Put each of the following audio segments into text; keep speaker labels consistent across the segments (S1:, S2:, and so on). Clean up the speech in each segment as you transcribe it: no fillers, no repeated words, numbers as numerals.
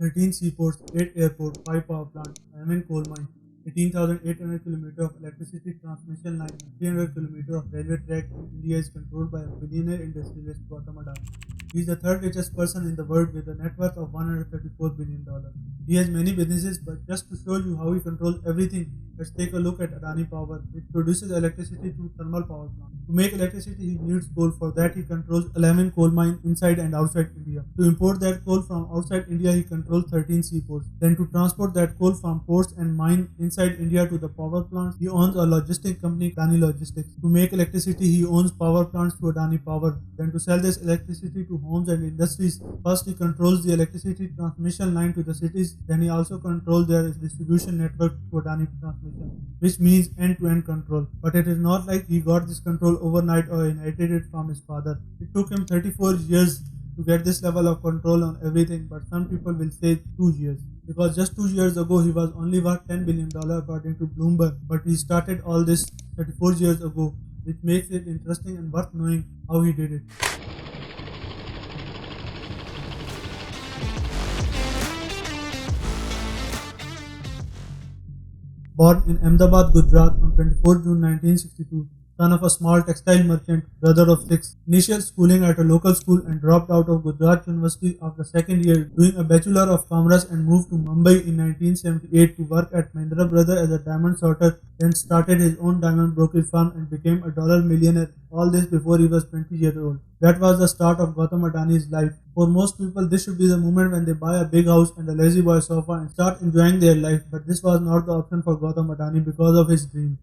S1: 13 seaports, 8 airports, 5 power plants, 11 coal mines, 18,800 kilometers of electricity transmission line, and 300 kilometers of railway track in India is controlled by a billionaire industrialist Gautam Adani. He is the third richest person in the world with a net worth of $134 billion. He has many businesses, but just to show you how he controls everything, let's take a look at Adani Power, which produces electricity through thermal power plants. To make electricity, he needs coal. For that, he controls 11 coal mines inside and outside India. To import that coal from outside India, he controls 13 seaports. Then to transport that coal from ports and mines inside India to the power plants, he owns a logistic company, Adani Logistics. To make electricity, he owns power plants through Adani Power. Then to sell this electricity to homes and industries, first he controls the electricity transmission line to the cities. Then he also controls their distribution network to Adani Transmission, which means end-to-end control. But it is not like he got this control overnight or inherited it from his father. It took him 34 years to get this level of control on everything, but some people will say 2 years. Because just 2 years ago he was only worth $10 billion according to Bloomberg, but he started all this 34 years ago, which makes it interesting and worth knowing how he did it. Born in Ahmedabad, Gujarat on 24 June 1962, son of a small textile merchant, brother of six. Initial schooling at a local school and dropped out of Gujarat University after second year, doing a Bachelor of Commerce and moved to Mumbai in 1978 to work at Mahindra Brothers as a diamond sorter, then started his own diamond brokerage firm and became a dollar millionaire. All this before he was 20 years old. That was the start of Gautam Adani's life. For most people, this should be the moment when they buy a big house and a lazy boy sofa and start enjoying their life. But this was not the option for Gautam Adani because of his dream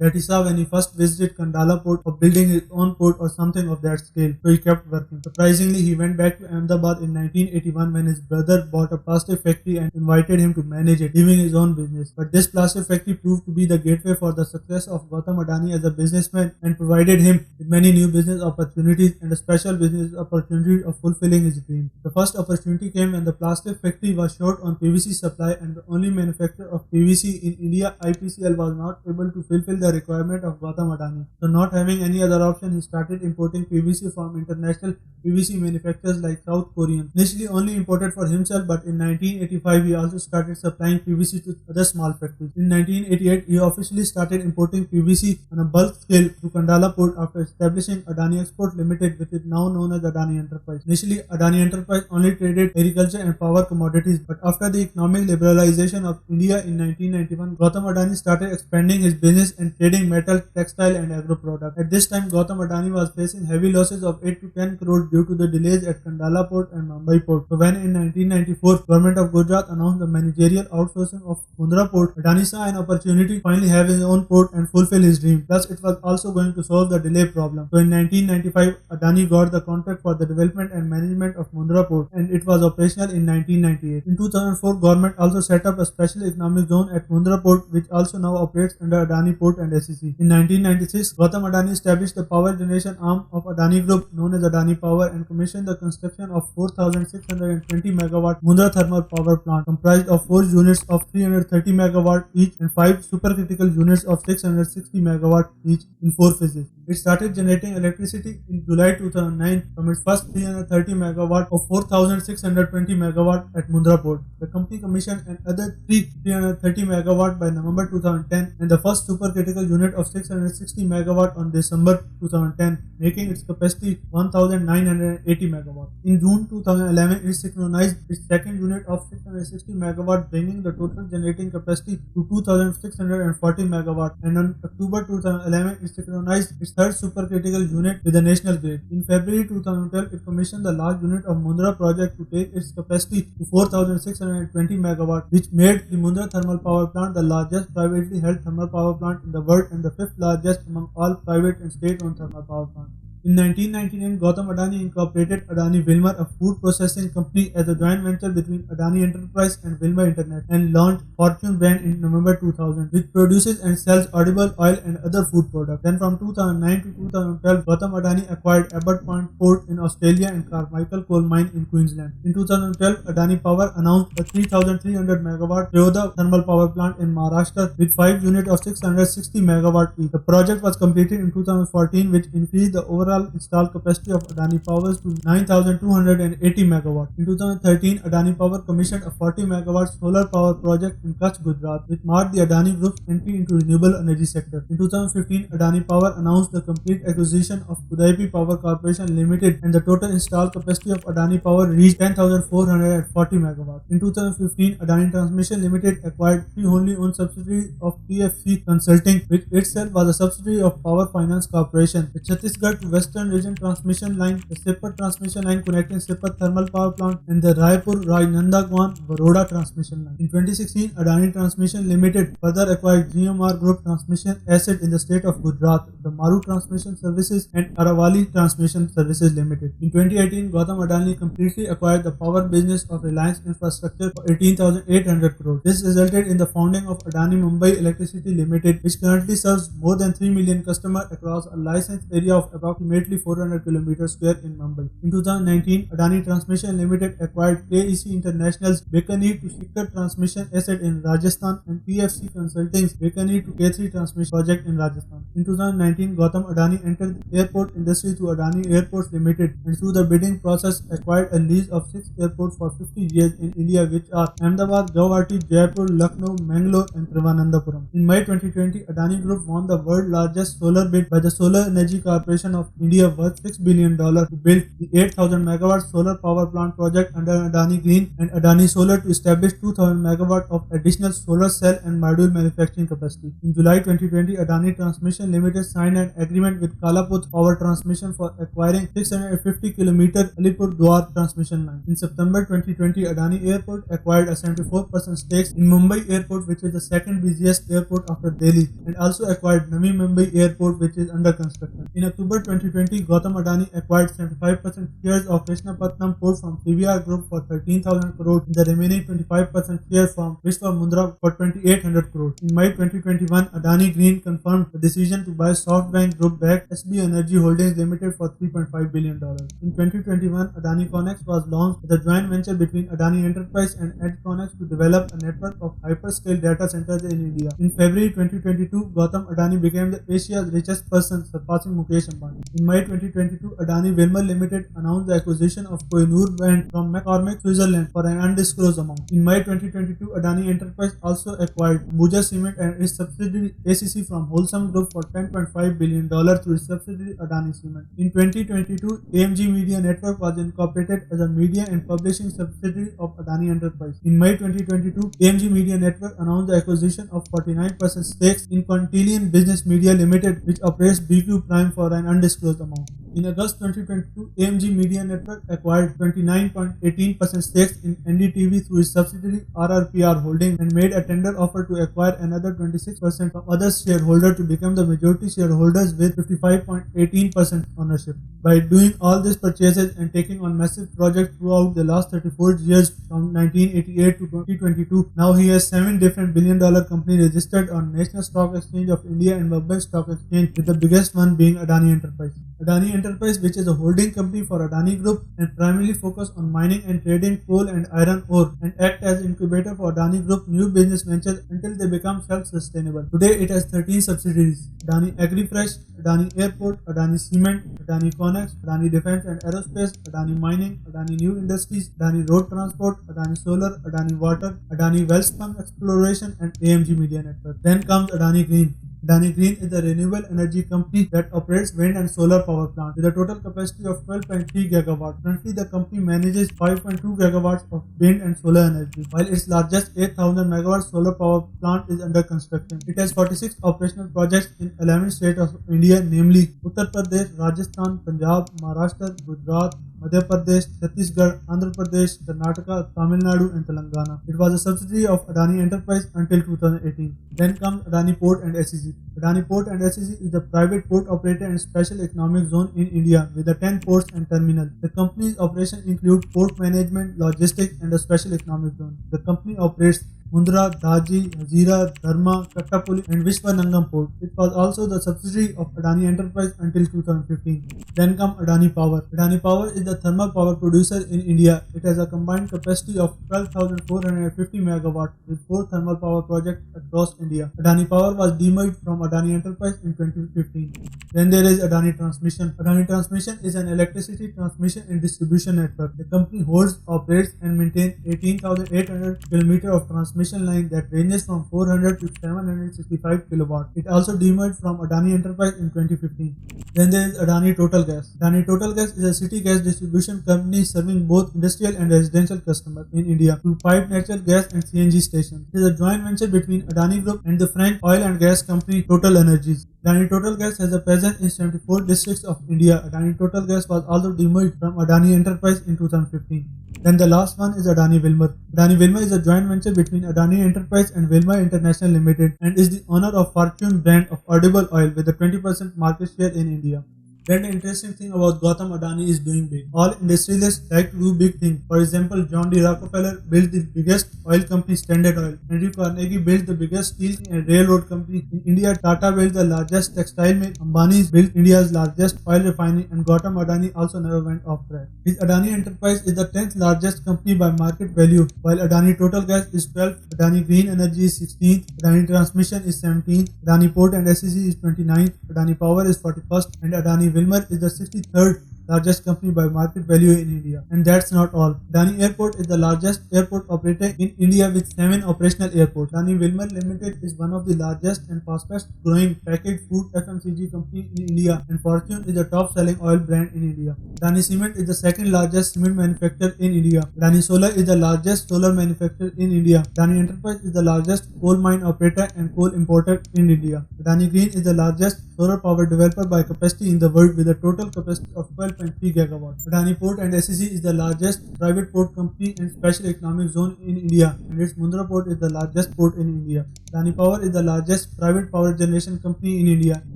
S1: that he saw when he first visited Kandala port of building his own port or something of that scale, so he kept working. Surprisingly, he went back to Ahmedabad in 1981 when his brother bought a plastic factory and invited him to manage it, leaving his own business. But this plastic factory proved to be the gateway for the success of Gautam Adani as a businessman and provided him with many new business opportunities and a special business opportunity of fulfilling his dream. The first opportunity came when the plastic factory was short on PVC supply and the only manufacturer of PVC in India, IPCL, was not able to fulfill the requirement of Gautam Adani. So not having any other option, he started importing PVC from international PVC manufacturers like South Korean. Initially only imported for himself, but in 1985 he also started supplying PVC to other small factories. In 1988 he officially started importing PVC on a bulk scale to Kandala port after establishing Adani Export Limited, which is now known as Adani Enterprise. Initially Adani Enterprise only traded agriculture and power commodities, but after the economic liberalization of India in 1991, Gautam Adani started expanding his business and trading metal, textile and agro products. At this time, Gautam Adani was facing heavy losses of 8 to 10 crores due to the delays at Kandala port and Mumbai port. So when in 1994, government of Gujarat announced the managerial outsourcing of Mundra port, Adani saw an opportunity to finally have his own port and fulfill his dream. Plus, it was also going to solve the delay problem. So in 1995, Adani got the contract for the development and management of Mundra port and it was operational in 1998. In 2004, government also set up a special economic zone at Mundra port, which also now operates under Adani Port and SEC. In 1996, Gautam Adani established the power generation arm of Adani Group known as Adani Power and commissioned the construction of 4,620 megawatt Mundra thermal power plant comprised of 4 units of 330 megawatt each and 5 supercritical units of 660 megawatt each in 4 phases. It started generating electricity in July 2009 from its first 330 megawatt of 4,620 megawatt at Mundra port. The company commissioned another 330 megawatt by November 2010 and the first supercritical unit of 660 megawatt on December 2010, making its capacity 1,980 megawatt. In June 2011, it synchronized its second unit of 660 megawatt, bringing the total generating capacity to 2,640 megawatt. And on October 2011, it synchronized its third supercritical unit with the national grid. In February 2012, it commissioned the large unit of Mundra project to take its capacity to 4,620 megawatt, which made the Mundra thermal power plant the largest privately held thermal power plant in the world and the fifth largest among all private and state-owned thermal power plants. In 1999, Gautam Adani incorporated Adani Wilmar, a food processing company, as a joint venture between Adani Enterprise and Wilmar Internet, and launched Fortune brand in November 2000, which produces and sells edible oil and other food products. Then from 2009 to 2012, Gautam Adani acquired Abbott Point Port in Australia and Carmichael Coal Mine in Queensland. In 2012, Adani Power announced a 3,300 megawatt Toyota thermal power plant in Maharashtra with 5 units of 660 megawatt each. The project was completed in 2014, which increased the overall overall installed capacity of Adani Power to 9,280 megawatts. In 2013, Adani Power commissioned a 40 megawatt solar power project in Kutch, Gujarat, which marked the Adani Group's entry into renewable energy sector. In 2015, Adani Power announced the complete acquisition of Udaipi Power Corporation Limited, and the total installed capacity of Adani Power reached 10,440 megawatts. In 2015, Adani Transmission Limited acquired three wholly owned subsidiaries of PFC Consulting, which itself was a subsidiary of Power Finance Corporation. The Chhattisgarh to Western Region Transmission Line, the Sipat Transmission Line connecting Sipat Thermal Power Plant, and the Raipur-Rajnandagaon Baroda Transmission Line. In 2016, Adani Transmission Limited further acquired GMR Group Transmission Asset in the state of Gujarat, the Maru Transmission Services and Aravali Transmission Services Limited. In 2018, Gautam Adani completely acquired the power business of Reliance Infrastructure for 18,800 crore. This resulted in the founding of Adani Mumbai Electricity Limited, which currently serves more than 3 million customers across a licensed area of approximately 400 km square in Mumbai. In 2019, Adani Transmission Limited acquired KEC International's Bikaner to Sikar Transmission Asset in Rajasthan and PFC Consulting's Bikaner to K3 Transmission Project in Rajasthan. In 2019, Gautam Adani entered the airport industry through Adani Airports Limited, and through the bidding process acquired a lease of 6 airports for 50 years in India, which are Ahmedabad, Guwahati, Jaipur, Lucknow, Mangalore and Thiruvananthapuram. In May 2020, Adani Group won the world's largest solar bid by the Solar Energy Corporation of India worth $6 billion to build the 8,000 megawatt solar power plant project under Adani Green and Adani Solar to establish 2,000 megawatt of additional solar cell and module manufacturing capacity. In July 2020, Adani Transmission Limited signed an agreement with Kalaput Power Transmission for acquiring 650 km Alipurduar transmission line. In September 2020, Adani Airport acquired a 74% stake in Mumbai Airport, which is the second busiest airport after Delhi, and also acquired Navi Mumbai Airport, which is under construction. In October 2020, Gautam Adani acquired 75% shares of Krishnapatnam Port from CVR Group for 13,000 crore and the remaining 25% share from Vishwa Mundra for 2,800 crore. In May 2021, Adani Green confirmed the decision to buy SoftBank Group backed SB Energy Holdings Limited for $3.5 billion. In 2021, Adani Connex was launched as a joint venture between Adani Enterprise and Edge Connex to develop a network of hyperscale data centers in India. In February 2022, Gautam Adani became the Asia's richest person, surpassing Mukesh Ambani. In May 2022, Adani Wilmar Limited announced the acquisition of Koh-i-Noor Band from McCormick, Switzerland for an undisclosed amount. In May 2022, Adani Enterprise also acquired Ambuja Cement and its subsidiary ACC from Wholesome Group for $10.5 billion through its subsidiary Adani Cement. In 2022, AMG Media Network was incorporated as a media and publishing subsidiary of Adani Enterprise. In May 2022, AMG Media Network announced the acquisition of 49% stakes in Quintillion Business Media Limited, which operates BQ Prime for an undisclosed amount. In August 2022, AMG Media Network acquired 29.18% stakes in NDTV through its subsidiary RRPR Holding and made a tender offer to acquire another 26% from other shareholders to become the majority shareholders with 55.18% ownership. By doing all these purchases and taking on massive projects throughout the last 34 years from 1988 to 2022, now he has 7 different billion-dollar companies registered on National Stock Exchange of India and Bombay Stock Exchange, with the biggest one being Adani Enterprise. Adani Enterprise, which is a holding company for Adani Group and primarily focus on mining and trading coal and iron ore, and act as incubator for Adani Group new business ventures until they become self-sustainable. Today it has 13 subsidiaries: Adani AgriFresh, Adani Airport, Adani Cement, Adani Connex, Adani Defence and Aerospace, Adani Mining, Adani New Industries, Adani Road Transport, Adani Solar, Adani Water, Adani Wellspun Exploration and AMG Media Network. Then comes Adani Green. Adani Green is a renewable energy company that operates wind and solar power plants with a total capacity of 12.3 gigawatts. Currently, the company manages 5.2 gigawatts of wind and solar energy, while its largest 8,000 megawatt solar power plant is under construction. It has 46 operational projects in 11 states of India, namely Uttar Pradesh, Rajasthan, Punjab, Maharashtra, Gujarat, Madhya Pradesh, Chhattisgarh, Andhra Pradesh, Karnataka, Tamil Nadu and Telangana. It was a subsidiary of Adani Enterprise until 2018. Then comes Adani Port and SEZ. Adani Port and SEZ is the private port operator and special economic zone in India with the 10 ports and terminals. The company's operations include port management, logistics and a special economic zone. The company operates Mundra, Daji, Hazira, Dharma, Kattapuli, and Vishwanangam port. It was also the subsidiary of Adani Enterprise until 2015. Then come Adani Power. Adani Power is the thermal power producer in India. It has a combined capacity of 12,450 megawatts with 4 thermal power projects across India. Adani Power was demerged from Adani Enterprise in 2015. Then there is Adani Transmission. Adani Transmission is an electricity transmission and distribution network. The company holds, operates, and maintains 18,800 km of transmission line that ranges from 400 to 765 kilowatts. It also demerged from Adani Enterprise in 2015. Then there is Adani Total Gas. Adani Total Gas is a city gas distribution company serving both industrial and residential customers in India through piped natural gas and CNG stations. It is a joint venture between Adani Group and the French oil and gas company Total Energies. Adani Total Gas has a presence in 74 districts of India. Adani Total Gas was also demerged from Adani Enterprise in 2015. Then the last one is Adani Wilmar. Adani Wilmar is a joint venture between Adani Enterprise and Wilmar International Limited and is the owner of Fortune brand of edible oil with a 20% market share in India. Then the interesting thing about Gautam Adani is doing big. All industrialists like to do big things. For example, John D. Rockefeller built the biggest oil company, Standard Oil. Andrew Carnegie built the biggest steel and railroad company in India. Tata built the largest textile mill. Ambani built India's largest oil refinery, and Gautam Adani also never went off track. His Adani Enterprise is the 10th largest company by market value, while Adani Total Gas is 12th, Adani Green Energy is 16th, Adani Transmission is 17th, Adani Port and SEZ is 29th, Adani Power is 41st, and Adani Wilmar is the 63rd largest company by market value in India. And that's not all. Adani Airport is the largest airport operator in India with 7 operational airports. Adani Wilmar Limited is one of the largest and fastest growing packaged food FMCG company in India, and Fortune is the top selling oil brand in India. Adani Cement is the second largest cement manufacturer in India. Adani Solar is the largest solar manufacturer in India. Adani Enterprise is the largest coal mine operator and coal importer in India. Adani Green is the largest solar power developer by capacity in the world with a total capacity of 12.3 gigawatts. Adani Port and SEZ is the largest private port company and special economic zone in India, and its Mundra port is the largest port in India. Adani Power is the largest private power generation company in India,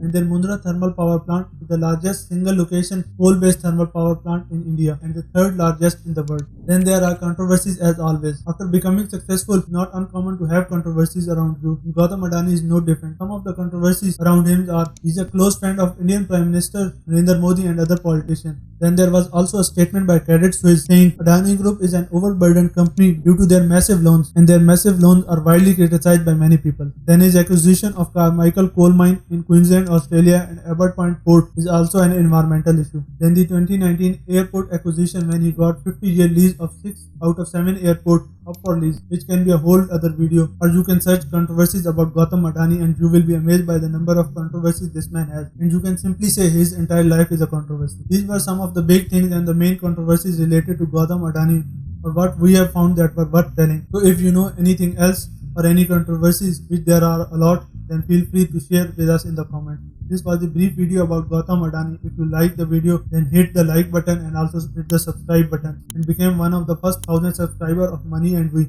S1: and their Mundra thermal power plant is the largest single location coal-based thermal power plant in India and the third largest in the world. Then there are controversies as always. After becoming successful, it's not uncommon to have controversies around you. Gautam Adani is no different. Some of the controversies around him are he's a close friend of Indian Prime Minister Narendra Modi and other politicians. Then there was also a statement by Credit Suisse saying Adani Group is an overburdened company due to their massive loans, and their massive loans are widely criticized by many people. Then his acquisition of Carmichael coal mine in Queensland, Australia and Abbott Point Port is also an environmental issue. Then the 2019 airport acquisition when he got 50-year lease of 6 out of 7 airports up for lease, which can be a whole other video, or you can search controversies about Gautam Adani and you will be amazed by the number of controversies this man has, and you can simply say his entire life is a controversy. These were some of the big things and the main controversies related to Gautam Adani, or what we have found that were worth telling. So if you know anything else or any controversies, which there are a lot, then feel free to share with us in the comments. This was a brief video about Gautam Adani. If you like the video, then hit the like button and also hit the subscribe button and become one of the first 1000 subscribers of Money and We.